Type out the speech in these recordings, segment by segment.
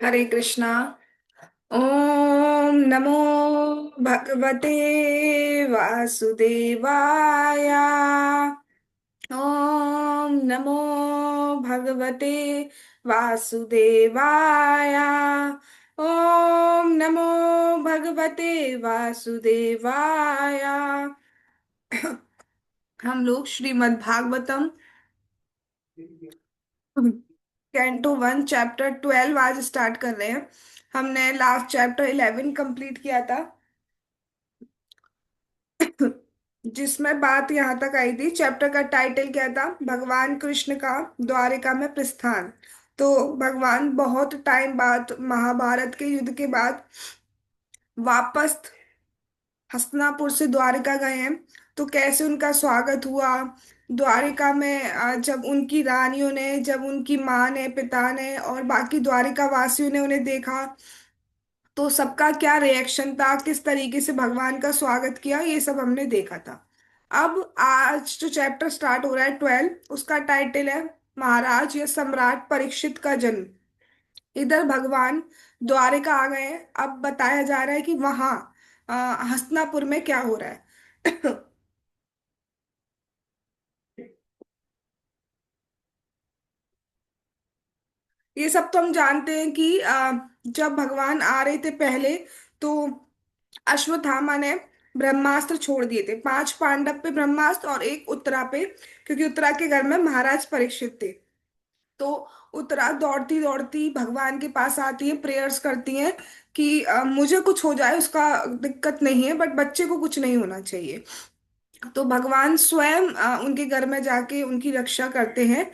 हरे कृष्णा। ओम नमो भगवते वासुदेवाय। ओम नमो भगवते वासुदेवाय। ओम नमो भगवते वासुदेवाय। हम लोग श्रीमद् भागवतम कैंटो 1 चैप्टर 12 आज स्टार्ट कर रहे हैं। हमने लास्ट चैप्टर 11 कंप्लीट किया था। जिसमें बात यहाँ तक आई थी, चैप्टर का टाइटल क्या था? भगवान कृष्ण का द्वारिका में प्रस्थान। तो भगवान बहुत टाइम बाद, महाभारत के युद्ध के बाद वापस हस्तिनापुर से द्वारिका गए हैं। तो कैसे उनका स्वागत हुआ द्वारिका में, जब उनकी रानियों ने, जब उनकी माँ ने, पिता ने और बाकी द्वारिका वासियों ने उन्हें देखा, तो सबका क्या रिएक्शन था, किस तरीके से भगवान का स्वागत किया, ये सब हमने देखा था। अब आज जो चैप्टर स्टार्ट हो रहा है 12, उसका टाइटल है महाराज या सम्राट परीक्षित का जन्म। इधर भगवान द्वारिका आ गए हैं। अब बताया जा रहा है कि वहां हस्तिनापुर में क्या हो रहा है। ये सब तो हम जानते हैं कि जब भगवान आ रहे थे पहले, तो अश्वत्थामा ने ब्रह्मास्त्र छोड़ दिए थे। 5 पांडव पे ब्रह्मास्त्र और एक उत्तरा पे, क्योंकि उत्तरा के घर में महाराज परीक्षित थे। तो उत्तरा दौड़ती दौड़ती भगवान के पास आती है, प्रेयर्स करती हैं कि मुझे कुछ हो जाए उसका दिक्कत नहीं है, बट बच्चे को कुछ नहीं होना चाहिए। तो भगवान स्वयं उनके घर में जाके उनकी रक्षा करते हैं।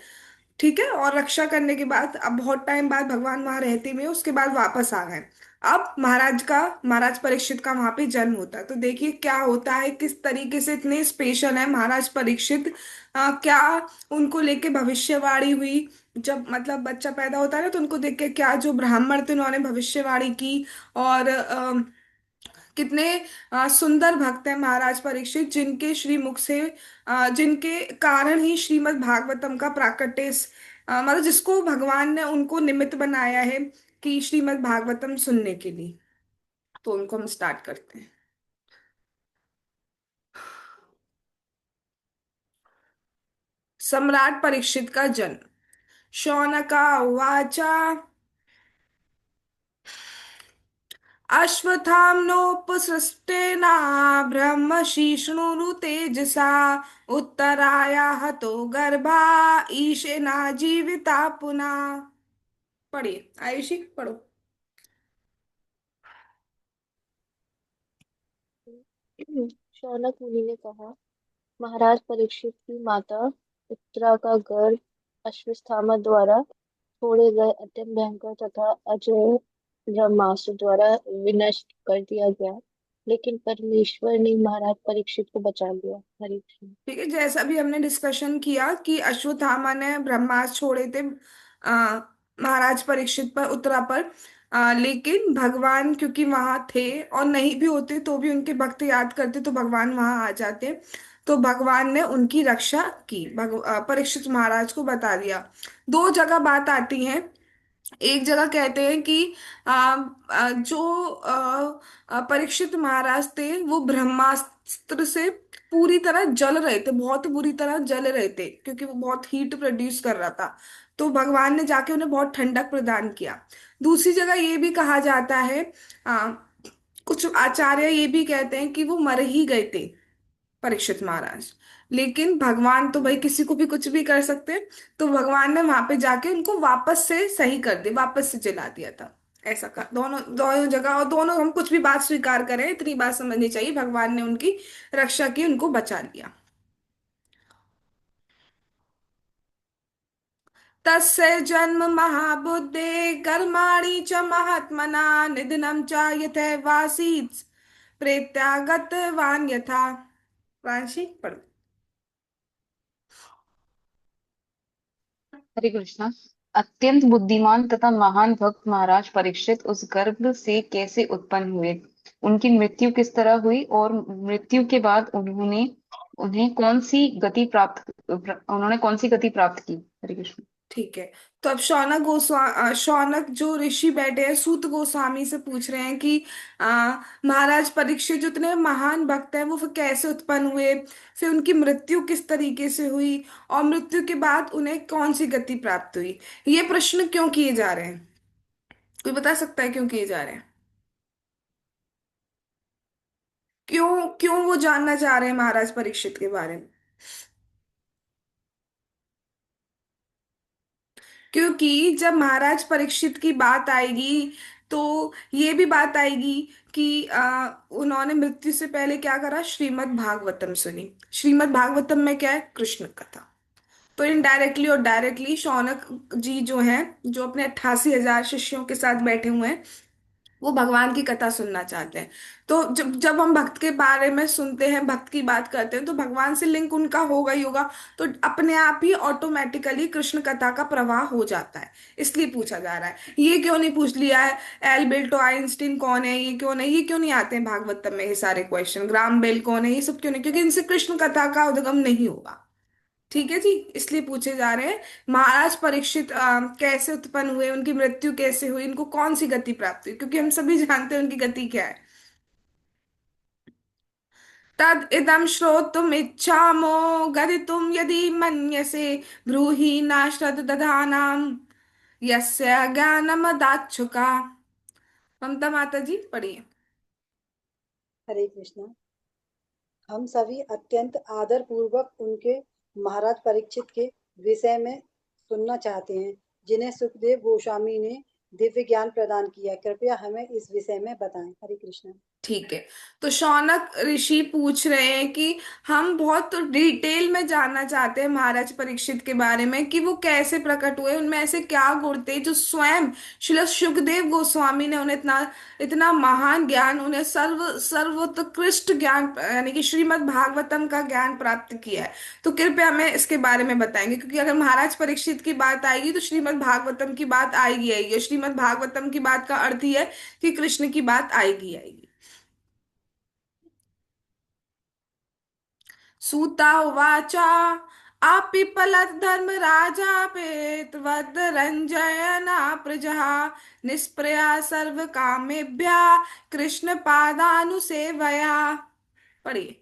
ठीक है, और रक्षा करने के बाद अब बहुत टाइम बाद भगवान वहां रहते में, उसके बाद वापस आ गए। अब महाराज परीक्षित का वहां पे जन्म होता है। तो देखिए क्या होता है, किस तरीके से इतने स्पेशल है महाराज परीक्षित। क्या उनको लेके भविष्यवाणी हुई। जब मतलब बच्चा पैदा होता है ना, तो उनको देख के क्या जो ब्राह्मण थे उन्होंने भविष्यवाणी की। और कितने सुंदर भक्त हैं महाराज परीक्षित, जिनके श्रीमुख से, जिनके कारण ही श्रीमद् भागवतम का प्राकट्य मतलब जिसको भगवान ने उनको निमित्त बनाया है कि श्रीमद् भागवतम सुनने के लिए। तो उनको हम स्टार्ट करते हैं। सम्राट परीक्षित का जन्म। शौनका उवाचा। अश्वत्थाम्नोपसृष्टेना ब्रह्मशिष्णुरुतेजसा उत्तराया हतो गर्भा ईशेना जीविता पुनः। पढ़िए आयुषी, पढ़ो। शौनक मुनि ने कहा, महाराज परीक्षित की माता उत्तरा का गर्भ अश्वत्थामा द्वारा छोड़े गए अत्यंत भयंकर तथा अजय ब्रह्मास्त्र द्वारा विनष्ट कर दिया गया, लेकिन परमेश्वर ने महाराज परीक्षित को बचा लिया। हरे कृष्ण। ठीक है, जैसा भी हमने डिस्कशन किया कि अश्वत्थामा ने ब्रह्मास्त्र छोड़े थे आ, महाराज परीक्षित पर, उत्तरा पर। लेकिन भगवान क्योंकि वहां थे, और नहीं भी होते तो भी उनके भक्त याद करते तो भगवान वहां आ जाते। तो भगवान ने उनकी रक्षा की, परीक्षित महाराज को बता दिया। दो जगह बात आती है। एक जगह कहते हैं कि आ, जो परीक्षित महाराज थे वो ब्रह्मास्त्र से पूरी तरह जल रहे थे, बहुत बुरी तरह जल रहे थे, क्योंकि वो बहुत हीट प्रोड्यूस कर रहा था। तो भगवान ने जाके उन्हें बहुत ठंडक प्रदान किया। दूसरी जगह ये भी कहा जाता है, आ, कुछ आचार्य ये भी कहते हैं कि वो मर ही गए थे परीक्षित महाराज। लेकिन भगवान तो भाई किसी को भी कुछ भी कर सकते हैं। तो भगवान ने वहां पे जाके उनको वापस से सही कर दिया, वापस से जला दिया था। ऐसा का दोनों दोनों जगह, और दोनों हम कुछ भी बात स्वीकार करें, इतनी बात समझनी चाहिए, भगवान ने उनकी रक्षा की, उनको बचा लिया। तस्य जन्म महाबुद्धे कर्माणि च महात्मना निधनं च यथैवासीत् प्रेत्यागतवान् यथा। रांशी पढ़ो। हरे कृष्णा। अत्यंत बुद्धिमान तथा महान भक्त महाराज परीक्षित उस गर्भ से कैसे उत्पन्न हुए, उनकी मृत्यु किस तरह हुई और मृत्यु के बाद उन्होंने कौन सी गति प्राप्त की। हरे कृष्ण। ठीक है। तो अब शौनक जो ऋषि बैठे हैं सूत गोस्वामी से पूछ रहे हैं कि महाराज परीक्षित जो इतने महान भक्त हैं वो फिर कैसे उत्पन्न हुए, फिर उनकी मृत्यु किस तरीके से हुई, और मृत्यु के बाद उन्हें कौन सी गति प्राप्त हुई। ये प्रश्न क्यों किए जा रहे हैं? कोई बता सकता है क्यों किए जा रहे हैं? क्यों क्यों वो जानना चाह रहे हैं महाराज परीक्षित के बारे में? क्योंकि जब महाराज परीक्षित की बात आएगी तो ये भी बात आएगी कि उन्होंने मृत्यु से पहले क्या करा, श्रीमद् भागवतम सुनी। श्रीमद् भागवतम में क्या है, कृष्ण कथा। तो इनडायरेक्टली और डायरेक्टली शौनक जी जो हैं, जो अपने 88,000 शिष्यों के साथ बैठे हुए हैं, वो भगवान की कथा सुनना चाहते हैं। तो जब जब हम भक्त के बारे में सुनते हैं, भक्त की बात करते हैं, तो भगवान से लिंक उनका होगा ही होगा। तो अपने आप ही ऑटोमेटिकली कृष्ण कथा का प्रवाह हो जाता है। इसलिए पूछा जा रहा है। ये क्यों नहीं पूछ लिया है एल्बर्टो आइंस्टीन कौन है, ये क्यों नहीं आते हैं भागवतम में ये सारे क्वेश्चन, ग्राम बेल कौन है, ये सब क्यों नहीं, क्योंकि इनसे कृष्ण कथा का उद्गम नहीं होगा। ठीक है जी, इसलिए पूछे जा रहे हैं महाराज परीक्षित कैसे उत्पन्न हुए, उनकी मृत्यु कैसे हुई, इनको कौन सी गति प्राप्त हुई, क्योंकि हम सभी जानते हैं उनकी गति क्या है। तद इदम श्रोतुम इच्छामो गदितुम यदि मन्यसे ब्रूहि नाश्रद दधानाम यस्य ज्ञानमदाच्छुका। ममता माता जी पढ़िए। हरे कृष्णा। हम सभी अत्यंत आदर पूर्वक उनके महाराज परीक्षित के विषय में सुनना चाहते हैं, जिन्हें सुखदेव गोस्वामी ने दिव्य ज्ञान प्रदान किया। कृपया हमें इस विषय में बताएं। हरे कृष्णा। ठीक है। तो शौनक ऋषि पूछ रहे हैं कि हम बहुत डिटेल में जानना चाहते हैं महाराज परीक्षित के बारे में, कि वो कैसे प्रकट हुए, उनमें ऐसे क्या गुण थे जो स्वयं श्री सुखदेव गोस्वामी ने उन्हें इतना इतना महान ज्ञान, उन्हें सर्वोत्कृष्ट ज्ञान यानी कि श्रीमद् भागवतम का ज्ञान प्राप्त किया है। तो कृपया हमें इसके बारे में बताएंगे, क्योंकि अगर महाराज परीक्षित की बात आएगी तो श्रीमद् भागवतम की बात आएगी आएगी। श्रीमद् भागवतम की बात का अर्थ ही है कि कृष्ण की बात आएगी आएगी। सूता उवाच आपिपलद्धर्मराजापेतवद् रञ्जयना प्रजः निष्प्रया सर्वकामेभ्यः कृष्णपादानुसेवया। पढ़िए।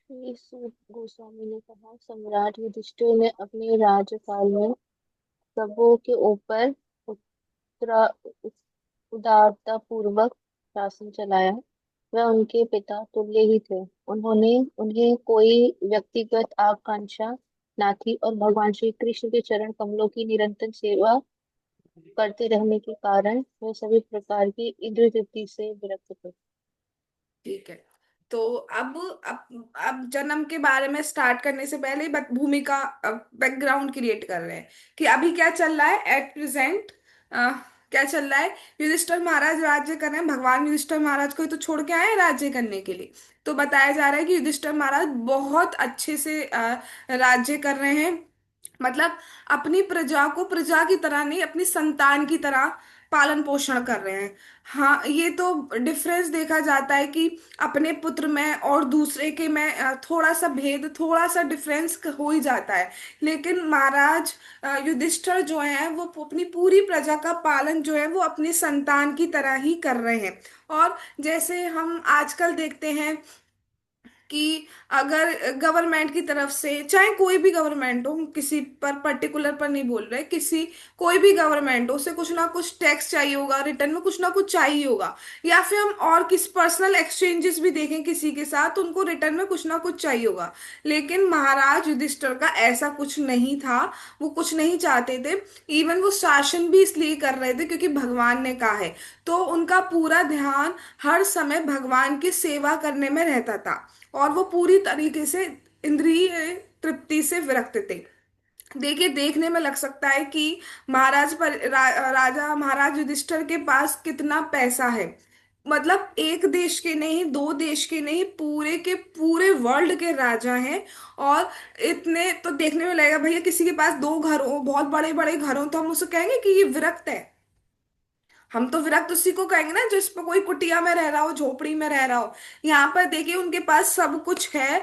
श्री सूत गोस्वामी ने कहा, सम्राट युधिष्ठिर ने अपने राज्यकाल में सबों के ऊपर उत्तरा उदारता पूर्वक शासन चलाया। वह उनके पिता तुल्य ही थे। उन्होंने उन्हें कोई व्यक्तिगत आकांक्षा ना थी और भगवान श्री कृष्ण के चरण कमलों की निरंतर सेवा करते रहने के कारण वे सभी प्रकार की इंद्रिय तृप्ति से विरक्त थे। ठीक है। तो अब जन्म के बारे में स्टार्ट करने से पहले ही भूमिका बैकग्राउंड क्रिएट कर रहे हैं कि अभी क्या चल रहा है एट प्रेजेंट। क्या चल रहा है, युधिष्ठिर महाराज राज्य कर रहे हैं। भगवान युधिष्ठिर महाराज को ही तो छोड़ के आए हैं राज्य करने के लिए। तो बताया जा रहा है कि युधिष्ठिर महाराज बहुत अच्छे से राज्य कर रहे हैं। मतलब अपनी प्रजा को प्रजा की तरह नहीं, अपनी संतान की तरह पालन पोषण कर रहे हैं। हाँ, ये तो डिफरेंस देखा जाता है कि अपने पुत्र में और दूसरे के में थोड़ा सा भेद, थोड़ा सा डिफरेंस हो ही जाता है। लेकिन महाराज युधिष्ठिर जो है वो अपनी पूरी प्रजा का पालन जो है वो अपनी संतान की तरह ही कर रहे हैं। और जैसे हम आजकल देखते हैं कि अगर गवर्नमेंट की तरफ से, चाहे कोई भी गवर्नमेंट हो, हम किसी पर पर्टिकुलर पर नहीं बोल रहे, किसी कोई भी गवर्नमेंट हो, उसे कुछ ना कुछ टैक्स चाहिए होगा, रिटर्न में कुछ ना कुछ चाहिए होगा। या फिर हम और किसी पर्सनल एक्सचेंजेस भी देखें किसी के साथ, तो उनको रिटर्न में कुछ ना कुछ चाहिए होगा। लेकिन महाराज युधिष्ठिर का ऐसा कुछ नहीं था। वो कुछ नहीं चाहते थे। इवन वो शासन भी इसलिए कर रहे थे क्योंकि भगवान ने कहा है। तो उनका पूरा ध्यान हर समय भगवान की सेवा करने में रहता था, और वो पूरी तरीके से इंद्रिय तृप्ति से विरक्त थे। देखिए, देखने में लग सकता है कि राजा महाराज युधिष्ठिर के पास कितना पैसा है। मतलब एक देश के नहीं, दो देश के नहीं, पूरे के पूरे वर्ल्ड के राजा हैं। और इतने तो देखने में लगेगा भैया किसी के पास दो घर हो, बहुत बड़े बड़े घर हो, तो हम उसे कहेंगे कि ये विरक्त है। हम तो विरक्त उसी को कहेंगे ना जिस पे कोई कुटिया में रह रहा हो, झोपड़ी में रह रहा हो। यहाँ पर देखिए उनके पास सब कुछ है।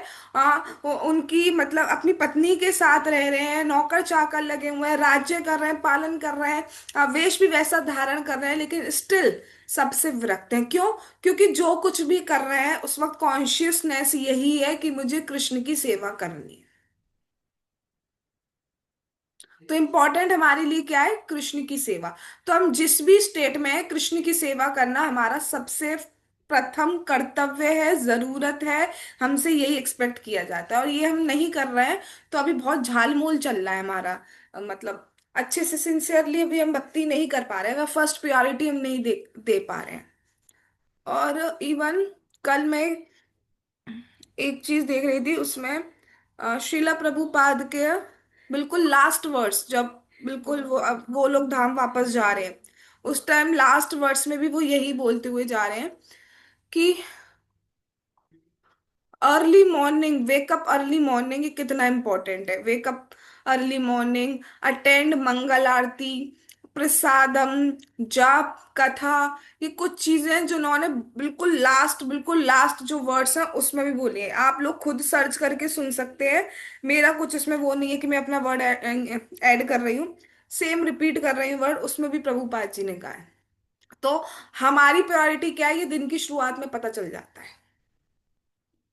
उनकी मतलब अपनी पत्नी के साथ रह रहे हैं, नौकर चाकर लगे हुए हैं, राज्य कर रहे हैं, पालन कर रहे हैं, वेश भी वैसा धारण कर रहे हैं, लेकिन स्टिल सबसे विरक्त हैं। क्यों? क्योंकि जो कुछ भी कर रहे हैं उस वक्त कॉन्शियसनेस यही है कि मुझे कृष्ण की सेवा करनी है। तो इम्पोर्टेंट हमारे लिए क्या है? कृष्ण की सेवा। तो हम जिस भी स्टेट में है, कृष्ण की सेवा करना हमारा सबसे प्रथम कर्तव्य है, जरूरत है। हमसे यही एक्सपेक्ट किया जाता है, और ये हम नहीं कर रहे हैं तो अभी बहुत झालमूल चल रहा है हमारा। मतलब अच्छे से सिंसियरली अभी हम भक्ति नहीं कर पा रहे हैं, फर्स्ट प्रायोरिटी हम नहीं दे दे पा रहे हैं। और इवन कल मैं एक चीज देख रही थी, उसमें श्रीला प्रभुपाद के बिल्कुल लास्ट वर्ड्स, जब बिल्कुल वो अब वो लोग धाम वापस जा रहे हैं, उस टाइम लास्ट वर्ड्स में भी वो यही बोलते हुए जा रहे हैं कि early morning, wake up early morning, ये कितना इंपॉर्टेंट है। वेकअप अर्ली मॉर्निंग, अटेंड मंगल आरती, प्रसादम, जाप, कथा, ये कुछ चीजें हैं जो उन्होंने बिल्कुल लास्ट जो वर्ड्स हैं उसमें भी बोली है। आप लोग खुद सर्च करके सुन सकते हैं। मेरा कुछ इसमें वो नहीं है कि मैं अपना वर्ड ऐड कर रही हूँ, सेम रिपीट कर रही हूँ वर्ड, उसमें भी प्रभुपाद जी ने कहा है। तो हमारी प्रायोरिटी क्या है, ये दिन की शुरुआत में पता चल जाता है।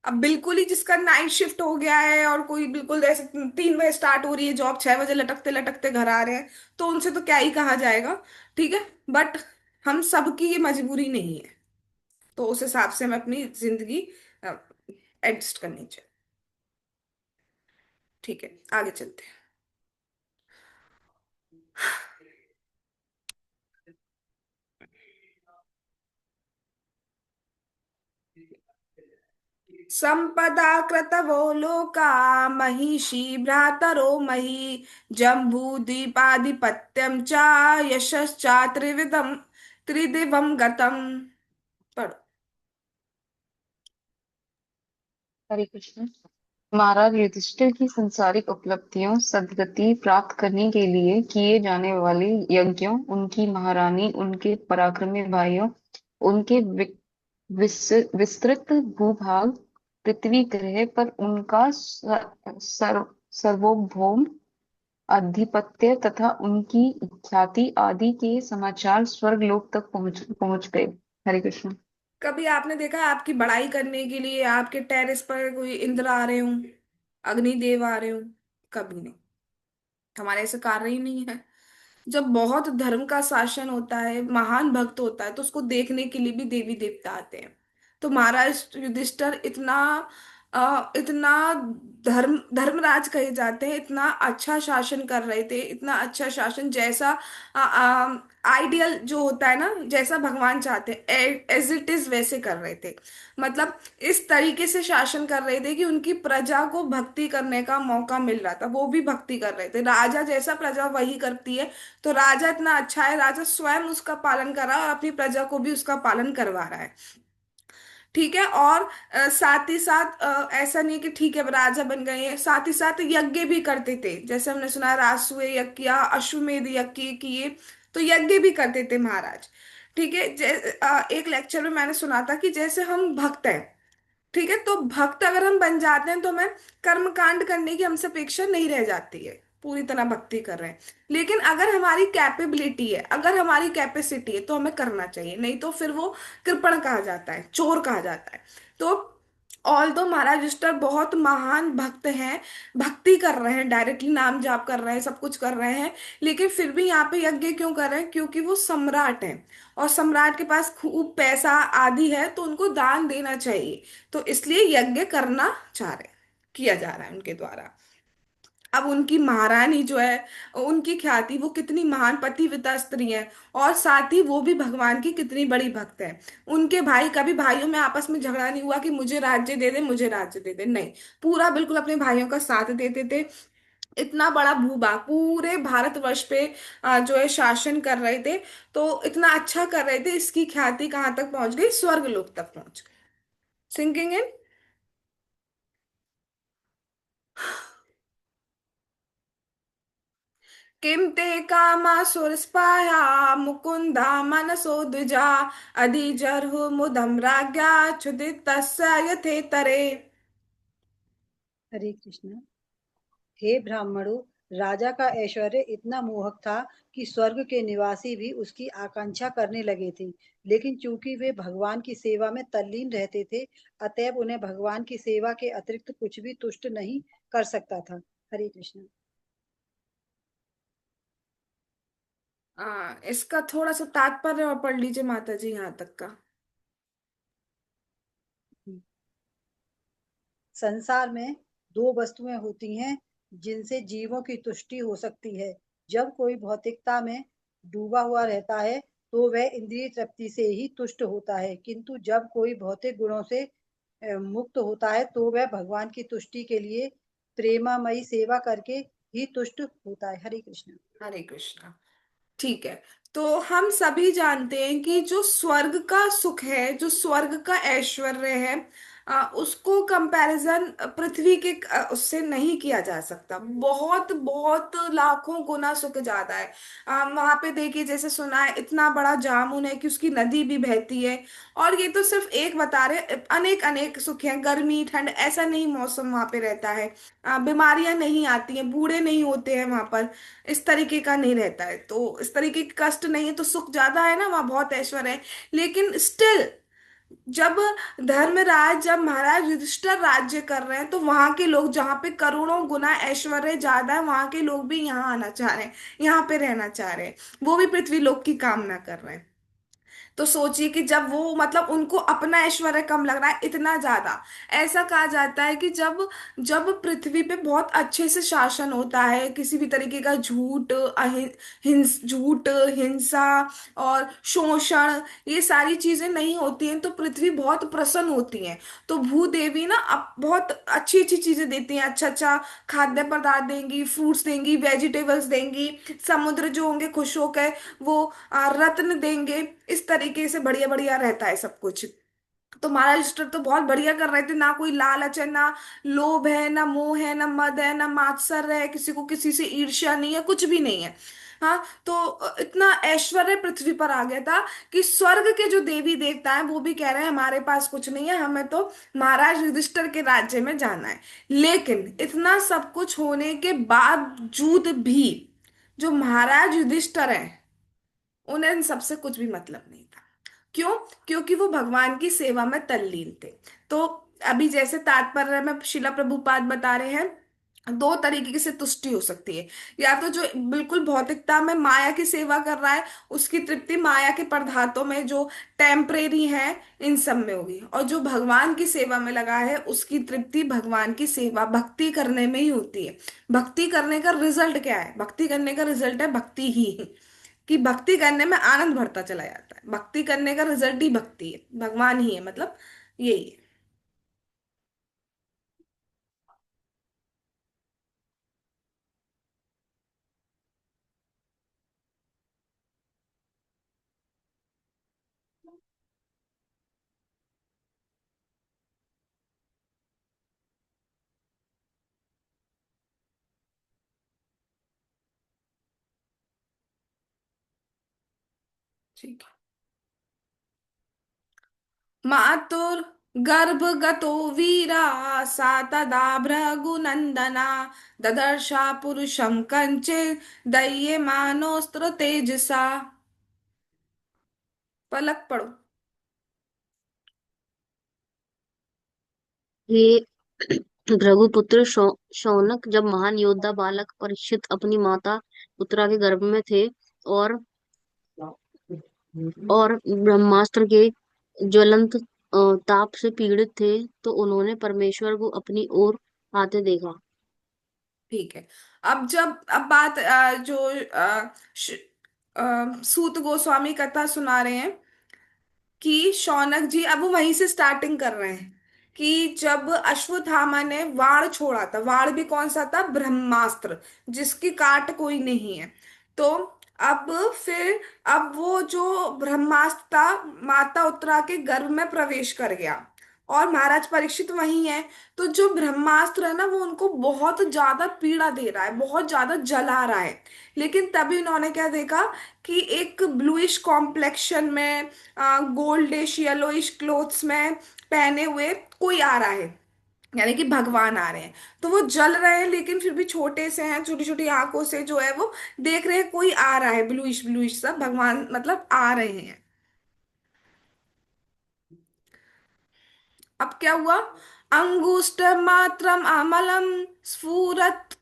अब बिल्कुल ही जिसका नाइट शिफ्ट हो गया है और कोई बिल्कुल ऐसे 3 बजे स्टार्ट हो रही है जॉब, 6 बजे लटकते लटकते घर आ रहे हैं, तो उनसे तो क्या ही कहा जाएगा। ठीक है, बट हम सबकी ये मजबूरी नहीं है, तो उस हिसाब से हमें अपनी जिंदगी एडजस्ट करनी चाहिए। ठीक है, आगे चलते हैं। संपदा कृतवो लोका महिषी भ्रातरो मही जम्बू द्वीपाधिपत्यम च यशश्चा त्रिविधम त्रिदिवम गतम। पढ़ो। हरे कृष्ण। महाराज युधिष्ठिर की संसारिक उपलब्धियों सद्गति प्राप्त करने के लिए किए जाने वाले यज्ञों, उनकी महारानी, उनके पराक्रमी भाइयों, उनके विस्तृत भूभाग, पृथ्वी ग्रह पर उनका सार्वभौम आधिपत्य तथा उनकी ख्याति आदि के समाचार स्वर्ग लोक तक पहुंच पहुंच गए। हरे कृष्ण। कभी आपने देखा है आपकी बड़ाई करने के लिए आपके टेरेस पर कोई इंद्र आ रहे हूँ, अग्निदेव आ रहे हूँ? कभी नहीं। हमारे ऐसे कार्य ही नहीं है। जब बहुत धर्म का शासन होता है, महान भक्त होता है, तो उसको देखने के लिए भी देवी देवता आते हैं। तो महाराज युधिष्ठिर इतना इतना धर्मराज कहे जाते हैं, इतना अच्छा शासन कर रहे थे, इतना अच्छा शासन जैसा आइडियल जो होता है ना, जैसा भगवान चाहते हैं एज इट इज वैसे कर रहे थे। मतलब इस तरीके से शासन कर रहे थे कि उनकी प्रजा को भक्ति करने का मौका मिल रहा था, वो भी भक्ति कर रहे थे। राजा जैसा प्रजा वही करती है। तो राजा इतना अच्छा है, राजा स्वयं उसका पालन कर रहा है और अपनी प्रजा को भी उसका पालन करवा रहा है। ठीक है। और साथ ही साथ ऐसा नहीं है कि ठीक है राजा बन गए हैं, साथ ही साथ यज्ञ भी करते थे। जैसे हमने सुना है रासुए यज्ञ किया, अश्वमेध यज्ञ किए, तो यज्ञ भी करते थे महाराज। ठीक है। एक लेक्चर में मैंने सुना था कि जैसे हम भक्त हैं, ठीक है, तो भक्त अगर हम बन जाते हैं तो हमें कर्म कांड करने की हमसे अपेक्षा नहीं रह जाती है, पूरी तरह भक्ति कर रहे हैं। लेकिन अगर हमारी कैपेबिलिटी है, अगर हमारी कैपेसिटी है, तो हमें करना चाहिए, नहीं तो फिर वो कृपण कहा जाता है, चोर कहा जाता है। तो ऑल दो महाराज युधिष्ठिर बहुत महान भक्त हैं, भक्ति कर रहे हैं, डायरेक्टली नाम जाप कर रहे हैं, सब कुछ कर रहे हैं, लेकिन फिर भी यहाँ पे यज्ञ क्यों कर रहे हैं? क्योंकि वो सम्राट हैं, और सम्राट के पास खूब पैसा आदि है, तो उनको दान देना चाहिए। तो इसलिए यज्ञ करना चाह रहे, किया जा रहा है उनके द्वारा। अब उनकी महारानी जो है, उनकी ख्याति, वो कितनी महान पतिव्रता स्त्री है, और साथ ही वो भी भगवान की कितनी बड़ी भक्त है। उनके भाई, कभी भाइयों में आपस में झगड़ा नहीं हुआ कि मुझे राज्य दे दे, मुझे राज्य दे दे, नहीं। पूरा बिल्कुल अपने भाइयों का साथ देते थे। इतना बड़ा भूभाग पूरे भारतवर्ष पे जो है शासन कर रहे थे। तो इतना अच्छा कर रहे थे, इसकी ख्याति कहाँ तक पहुंच गई? स्वर्ग लोक तक पहुंच गई। सिंकिंग इन। किम ते कामासुरस्पाया मुकुन्दा मनसो द्विजा अधिजर्हु मुदं राज्ञा क्षुधितस्य यथेतरे। हरे कृष्ण। हे ब्राह्मणों, राजा का ऐश्वर्य इतना मोहक था कि स्वर्ग के निवासी भी उसकी आकांक्षा करने लगे थे। लेकिन चूंकि वे भगवान की सेवा में तल्लीन रहते थे, अतएव उन्हें भगवान की सेवा के अतिरिक्त कुछ भी तुष्ट नहीं कर सकता था। हरे कृष्ण। इसका थोड़ा सा तात्पर्य और पढ़ लीजिए माता जी यहाँ तक का। संसार में दो वस्तुएं होती हैं जिनसे जीवों की तुष्टि हो सकती है। जब कोई भौतिकता में डूबा हुआ रहता है तो वह इंद्रिय तृप्ति से ही तुष्ट होता है, किंतु जब कोई भौतिक गुणों से मुक्त होता है तो वह भगवान की तुष्टि के लिए प्रेमामयी सेवा करके ही तुष्ट होता है। हरे कृष्ण। हरे कृष्णा। ठीक है। तो हम सभी जानते हैं कि जो स्वर्ग का सुख है, जो स्वर्ग का ऐश्वर्य है, उसको कंपैरिजन पृथ्वी के उससे नहीं किया जा सकता। बहुत बहुत लाखों गुना सुख ज्यादा है। वहां पे देखिए, जैसे सुना है इतना बड़ा जामुन है कि उसकी नदी भी बहती है। और ये तो सिर्फ एक बता रहे, अनेक अनेक सुख हैं। गर्मी ठंड ऐसा नहीं मौसम वहां पे रहता है। बीमारियां नहीं आती हैं, बूढ़े नहीं होते हैं वहां पर। इस तरीके का नहीं रहता है, तो इस तरीके के कष्ट नहीं है, तो सुख ज्यादा है ना, वहाँ बहुत ऐश्वर्य है। लेकिन स्टिल जब धर्मराज, जब महाराज युधिष्ठिर राज्य कर रहे हैं, तो वहां के लोग, जहाँ पे करोड़ों गुना ऐश्वर्य ज्यादा है, वहां के लोग भी यहाँ आना चाह रहे हैं, यहाँ पे रहना चाह रहे हैं। वो भी पृथ्वी लोक की कामना कर रहे हैं। तो सोचिए कि जब वो, मतलब उनको अपना ऐश्वर्य कम लग रहा है इतना ज्यादा। ऐसा कहा जाता है कि जब जब पृथ्वी पे बहुत अच्छे से शासन होता है, किसी भी तरीके का झूठ, झूठ, हिंसा और शोषण, ये सारी चीजें नहीं होती हैं, तो पृथ्वी बहुत प्रसन्न होती है। तो भूदेवी ना अब बहुत अच्छी अच्छी चीजें देती हैं, अच्छा अच्छा खाद्य पदार्थ देंगी, फ्रूट्स देंगी, वेजिटेबल्स देंगी। समुद्र जो होंगे खुश होकर वो रत्न देंगे। इस तरीके से बढ़िया बढ़िया रहता है सब कुछ। तो महाराष्ट्र तो बहुत बढ़िया कर रहे थे, ना कोई लालच है, ना लोभ है, ना मोह है, ना मद है, ना मात्सर्य है, किसी को किसी से ईर्ष्या नहीं है, कुछ भी नहीं है। हाँ, तो इतना ऐश्वर्य पृथ्वी पर आ गया था कि स्वर्ग के जो देवी देवता हैं वो भी कह रहे हैं हमारे पास कुछ नहीं है, हमें तो महाराज युधिष्ठिर के राज्य में जाना है। लेकिन इतना सब कुछ होने के बावजूद भी जो महाराज युधिष्ठिर हैं, उन्हें इन सबसे कुछ भी मतलब नहीं था। क्यों? क्योंकि वो भगवान की सेवा में तल्लीन थे। तो अभी जैसे तात्पर्य में शिला प्रभुपाद बता रहे हैं, दो तरीके से तुष्टि हो सकती है। या तो जो बिल्कुल भौतिकता में माया की सेवा कर रहा है, उसकी तृप्ति माया के पदार्थों में जो टेम्परेरी है, इन सब में होगी। और जो भगवान की सेवा में लगा है, उसकी तृप्ति भगवान की सेवा भक्ति करने में ही होती है। भक्ति करने का रिजल्ट क्या है? भक्ति करने का रिजल्ट है भक्ति ही। कि भक्ति करने में आनंद बढ़ता चला जाता है, भक्ति करने का रिजल्ट ही भक्ति है, भगवान ही है, मतलब यही है। ठीक है। मातुर गर्भगतो वीरा सा तदा भृगुनंदना ददर्शा पुरुषं कंचित दह्यमानोऽस्त्र तेजसा। पलक पढ़ो। हे भृगुपुत्र शौनक, जब महान योद्धा बालक परीक्षित अपनी माता उत्तरा के गर्भ में थे और ब्रह्मास्त्र के ज्वलंत ताप से पीड़ित थे, तो उन्होंने परमेश्वर को अपनी ओर आते देखा। ठीक है। अब बात जो सूत गोस्वामी कथा सुना रहे हैं कि शौनक जी अब वहीं से स्टार्टिंग कर रहे हैं कि जब अश्वत्थामा ने वाण छोड़ा था, वाण भी कौन सा था? ब्रह्मास्त्र, जिसकी काट कोई नहीं है। तो अब फिर, अब वो जो ब्रह्मास्त्र था, माता उत्तरा के गर्भ में प्रवेश कर गया। और महाराज परीक्षित वही है। तो जो ब्रह्मास्त्र है ना वो उनको बहुत ज्यादा पीड़ा दे रहा है, बहुत ज्यादा जला रहा है। लेकिन तभी उन्होंने क्या देखा कि एक ब्लूइश कॉम्प्लेक्शन में, गोल्डिश येलोइश क्लोथ्स में पहने हुए कोई आ रहा है, यानी कि भगवान आ रहे हैं। तो वो जल रहे हैं लेकिन फिर भी छोटे से हैं, छोटी छोटी आंखों से जो है वो देख रहे हैं कोई आ रहा है, ब्लूइश ब्लूइश सा भगवान मतलब आ रहे हैं। अब क्या हुआ? अंगुष्ठ मात्रम अमलम स्फुरत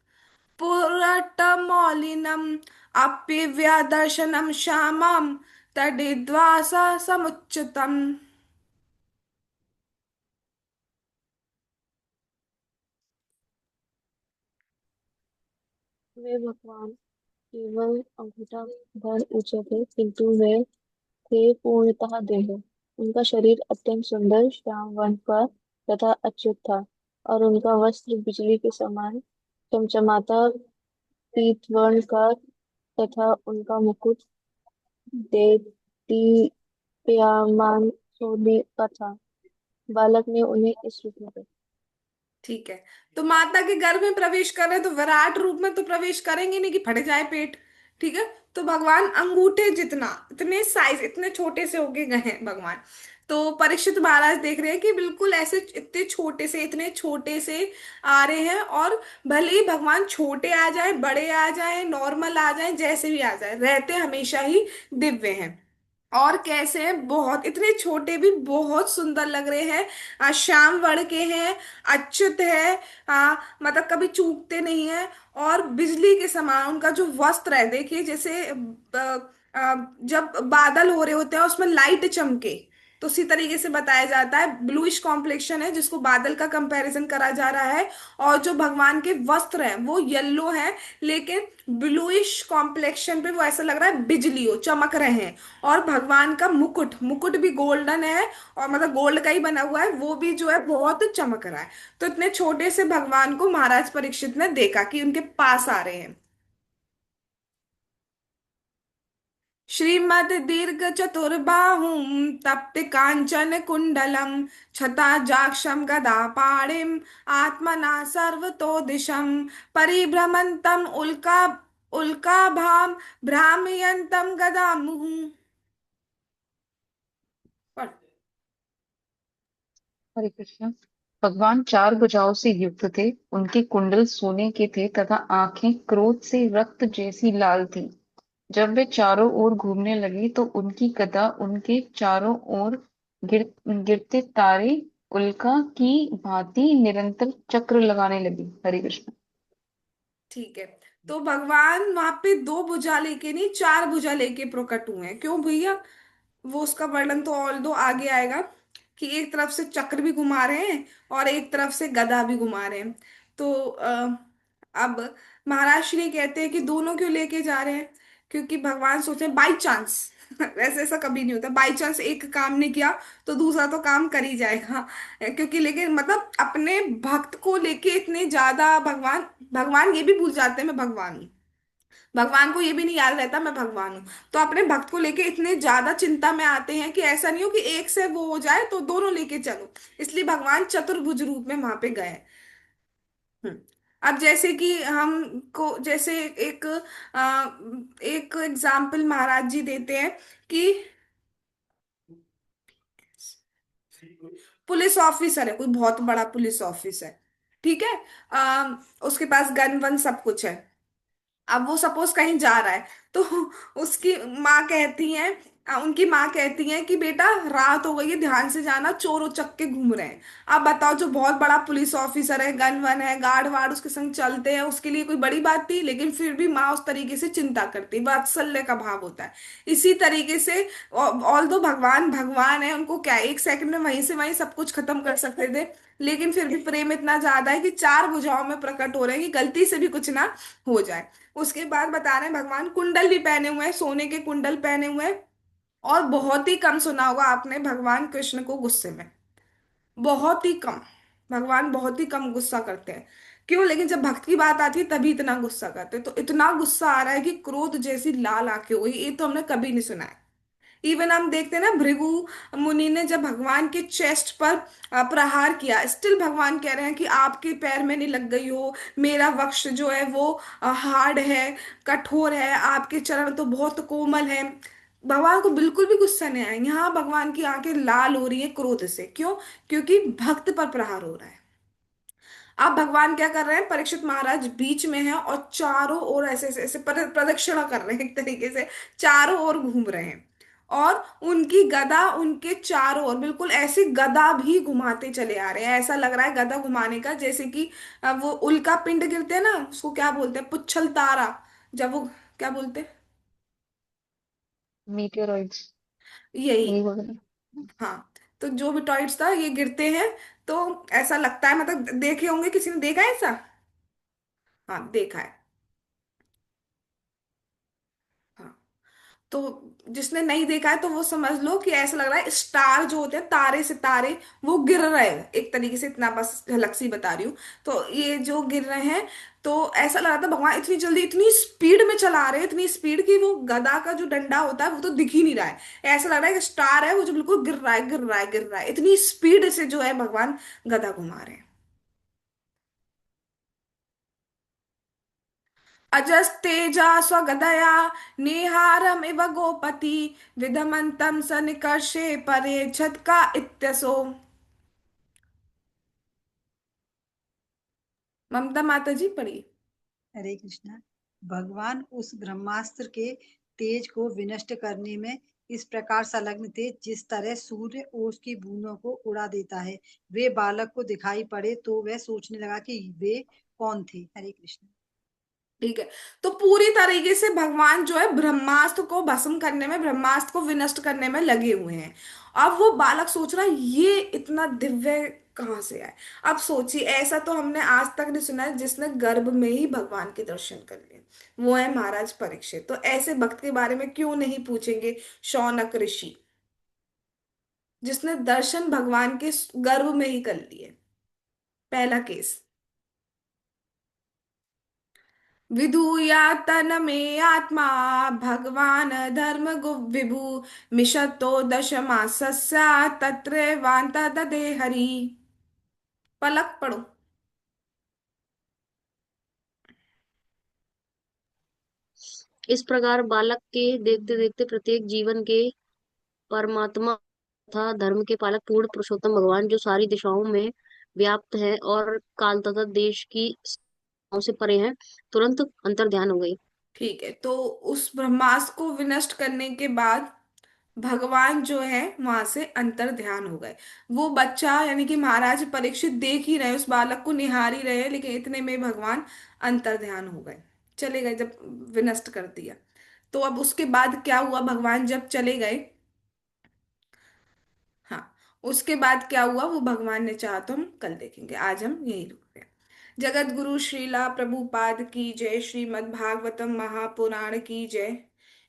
पुरटमौलिनम अप्यव्यदर्शनम श्यामम तडिद्वासा समुच्चितम। वे भगवान केवल अंगूठा भर ऊंचे थे, किंतु वे थे पूर्णतः देह। उनका शरीर अत्यंत सुंदर श्याम वर्ण का तथा अच्युत था, और उनका वस्त्र बिजली के समान चमचमाता पीत वर्ण का तथा उनका मुकुट देदीप्यमान सोने का था। बालक ने उन्हें इस रूप में देखा। ठीक है। तो माता के गर्भ में प्रवेश कर रहे हैं तो विराट रूप में तो प्रवेश करेंगे नहीं कि फट जाए पेट। ठीक है। तो भगवान अंगूठे जितना, इतने साइज, इतने छोटे से होके गए हैं भगवान। तो परीक्षित महाराज देख रहे हैं कि बिल्कुल ऐसे इतने छोटे से, इतने छोटे से आ रहे हैं। और भले ही भगवान छोटे आ जाए, बड़े आ जाए, नॉर्मल आ जाए, जैसे भी आ जाए, रहते हमेशा ही दिव्य हैं। और कैसे हैं? बहुत, इतने छोटे भी बहुत सुंदर लग रहे हैं। श्याम वर्ण के हैं, अच्युत है, मतलब कभी चूकते नहीं है। और बिजली के समान उनका जो वस्त्र है, देखिए जैसे जब बादल हो रहे होते हैं उसमें लाइट चमके, तो उसी तरीके से बताया जाता है। ब्लूइश कॉम्प्लेक्शन है जिसको बादल का कंपैरिजन करा जा रहा है। और जो भगवान के वस्त्र हैं वो येलो है, लेकिन ब्लूइश कॉम्प्लेक्शन पे वो ऐसा लग रहा है बिजली हो, चमक रहे हैं। और भगवान का मुकुट, मुकुट भी गोल्डन है, और मतलब गोल्ड का ही बना हुआ है, वो भी जो है बहुत चमक रहा है। तो इतने छोटे से भगवान को महाराज परीक्षित ने देखा कि उनके पास आ रहे हैं। श्रीमद दीर्घ चतुर्बाहुं तप्त कांचन कुंडलम छताजाक्षम गदा पाणिम आत्मना सर्वतो दिशम परिभ्रमंतम उल्काभाम भ्रामयंतम गदा मुहुः। हरे कृष्ण। भगवान चार भुजाओं से युक्त थे। उनके कुंडल सोने के थे तथा आंखें क्रोध से रक्त जैसी लाल थी। जब वे चारों ओर घूमने लगे तो उनकी गदा उनके चारों ओर गिरते तारे उल्का की भांति निरंतर चक्र लगाने लगी। हरे कृष्ण। ठीक है। तो भगवान वहां पे दो भुजा लेके नहीं, चार भुजा लेके प्रकट हुए हैं। क्यों भैया? वो उसका वर्णन तो और दो आगे आएगा कि एक तरफ से चक्र भी घुमा रहे हैं और एक तरफ से गदा भी घुमा रहे हैं। तो अब महाराज श्री कहते हैं कि दोनों क्यों लेके जा रहे हैं? क्योंकि भगवान सोचे बाई चांस वैसे ऐसा कभी नहीं होता, बाई चांस एक काम नहीं किया तो दूसरा तो काम कर ही जाएगा। क्योंकि लेकिन मतलब अपने भक्त को लेके इतने ज्यादा भगवान, भगवान ये भी भूल जाते हैं मैं भगवान हूँ। भगवान को ये भी नहीं याद रहता मैं भगवान हूँ। तो अपने भक्त को लेके इतने ज्यादा चिंता में आते हैं कि ऐसा नहीं हो कि एक से वो हो जाए तो दोनों लेके चलो। इसलिए भगवान चतुर्भुज रूप में वहां पे गए। हम्म। अब जैसे कि हमको जैसे आ, एक एग्जाम्पल महाराज जी देते हैं कि पुलिस ऑफिसर है, कोई बहुत बड़ा पुलिस ऑफिसर, ठीक है। उसके पास गन वन सब कुछ है। अब वो सपोज कहीं जा रहा है तो उसकी माँ कहती है, उनकी माँ कहती है कि बेटा रात हो गई है, ध्यान से जाना, चोर उचक के घूम रहे हैं। अब बताओ, जो बहुत बड़ा पुलिस ऑफिसर है, गन वन है, गार्ड वार्ड उसके संग चलते हैं, उसके लिए कोई बड़ी बात थी? लेकिन फिर भी माँ उस तरीके से चिंता करती है, वात्सल्य का भाव होता है। इसी तरीके से ऑल दो भगवान भगवान है, उनको क्या एक सेकंड में वहीं से वहीं सब कुछ खत्म कर सकते थे, लेकिन फिर भी प्रेम इतना ज्यादा है कि चार भुजाओं में प्रकट हो रहे हैं कि गलती से भी कुछ ना हो जाए। उसके बाद बता रहे हैं भगवान कुंडल भी पहने हुए हैं, सोने के कुंडल पहने हुए हैं। और बहुत ही कम सुना होगा आपने भगवान कृष्ण को गुस्से में, बहुत ही कम। भगवान बहुत ही कम गुस्सा करते हैं। क्यों? लेकिन जब भक्त की बात आती है तभी इतना गुस्सा करते हैं। तो इतना गुस्सा आ रहा है कि क्रोध जैसी लाल आंखें हो गई, ये तो हमने कभी नहीं सुना है। इवन हम देखते हैं ना, भृगु मुनि ने जब भगवान के चेस्ट पर प्रहार किया, स्टिल भगवान कह रहे हैं कि आपके पैर में नहीं लग गई हो, मेरा वक्ष जो है वो हार्ड है, कठोर है, आपके चरण तो बहुत कोमल है। भगवान को बिल्कुल भी गुस्सा नहीं आया। यहाँ भगवान की आंखें लाल हो रही है क्रोध से। क्यों? क्योंकि भक्त पर प्रहार हो रहा है। अब भगवान क्या कर रहे हैं, परीक्षित महाराज बीच में हैं और चारों ओर ऐसे ऐसे ऐसे प्रदक्षिणा कर रहे हैं, एक तरीके से चारों ओर घूम रहे हैं। और उनकी गदा उनके चारों ओर, बिल्कुल ऐसी गदा भी घुमाते चले आ रहे हैं। ऐसा लग रहा है गदा घुमाने का जैसे कि वो उल्का पिंड गिरते हैं ना, उसको क्या बोलते हैं, पुच्छल तारा, जब वो क्या बोलते हैं, मीटियोरॉइड्स, यही। यही बोल रहे हैं। हाँ, तो जो भी टॉइट्स था ये गिरते हैं, तो ऐसा लगता है, मतलब देखे होंगे, किसी ने देखा है ऐसा? हाँ, देखा है। हाँ, तो जिसने नहीं देखा है तो वो समझ लो कि ऐसा लग रहा है स्टार जो होते हैं, तारे सितारे, वो गिर रहे हैं एक तरीके से, इतना बस झलक सी बता रही हूँ। तो ये जो गिर रहे हैं, तो ऐसा लग रहा था भगवान इतनी जल्दी इतनी स्पीड में चला रहे हैं, इतनी स्पीड की वो गदा का जो डंडा होता है वो तो दिख ही नहीं रहा है। ऐसा लग रहा है कि स्टार है वो जो बिल्कुल गिर रहा है, गिर रहा है, गिर रहा है, इतनी स्पीड से जो है भगवान गदा घुमा रहे हैं। अजस्तेजा स्वगदया निहारमिव गोपति विधमन्तं सनिकर्षे परे झटका इत्यसो। ममता माता जी पढ़िए। हरे कृष्णा। भगवान उस ब्रह्मास्त्र के तेज को विनष्ट करने में इस प्रकार संलग्न थे जिस तरह सूर्य ओस की बूंदों को उड़ा देता है। वे बालक को दिखाई पड़े तो वह सोचने लगा कि वे कौन थे। हरे कृष्ण। ठीक है, तो पूरी तरीके से भगवान जो है ब्रह्मास्त्र को भस्म करने में, ब्रह्मास्त्र को विनष्ट करने में लगे हुए हैं। अब वो बालक सोच रहा है ये इतना दिव्य कहाँ से आए। अब सोचिए, ऐसा तो हमने आज तक नहीं सुना है जिसने गर्भ में ही भगवान के दर्शन कर लिए। वो है महाराज परीक्षित। तो ऐसे भक्त के बारे में क्यों नहीं पूछेंगे शौनक ऋषि, जिसने दर्शन भगवान के गर्भ में ही कर लिए। पहला केस। विधूयातन में आत्मा भगवान धर्म विभु मिशतो दशमासस्या तत्रैवांत ददे हरि। पलक पढ़ो। इस प्रकार बालक के देखते देखते प्रत्येक जीवन के परमात्मा तथा धर्म के पालक पूर्ण पुरुषोत्तम भगवान जो सारी दिशाओं में व्याप्त है और काल तथा देश की सीमाओं से परे हैं, तुरंत अंतर ध्यान हो गई। ठीक है, तो उस ब्रह्मास्त्र को विनष्ट करने के बाद भगवान जो है वहां से अंतर ध्यान हो गए। वो बच्चा यानी कि महाराज परीक्षित देख ही रहे, उस बालक को निहार ही रहे, लेकिन इतने में भगवान अंतर ध्यान हो गए, चले गए जब विनष्ट कर दिया। तो अब उसके बाद क्या हुआ, भगवान जब चले गए, हाँ, उसके बाद क्या हुआ वो भगवान ने चाहा तो हम कल देखेंगे, आज हम यही रुक गए। जगत गुरु श्रीला प्रभुपाद की जय, श्रीमद् भागवतम महापुराण की जय,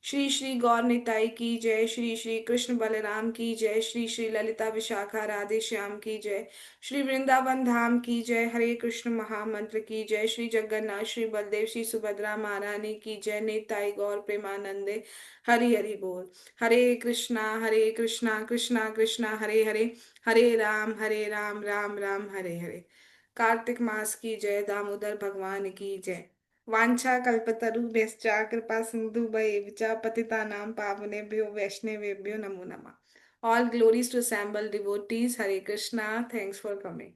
श्री श्री गौर निताई की जय, श्री श्री कृष्ण बलराम की जय, श्री श्री ललिता विशाखा राधे श्याम की जय, श्री वृंदावन धाम की जय, हरे कृष्ण महामंत्र की जय, श्री जगन्नाथ श्री बलदेव श्री सुभद्रा महारानी की जय, निताई गौर प्रेमानंदे, हरि हरि बोल। हरे कृष्णा कृष्णा कृष्णा हरे हरे, हरे राम राम राम हरे हरे। कार्तिक मास की जय, दामोदर भगवान की जय। वांछा कल्पतरुभ्यश्च कृपा सिंधु च पतितानां पावनेभ्यो वैष्णवेभ्यो नमो नमः। All glories to assembled devotees. Hare Krishna. Thanks for coming.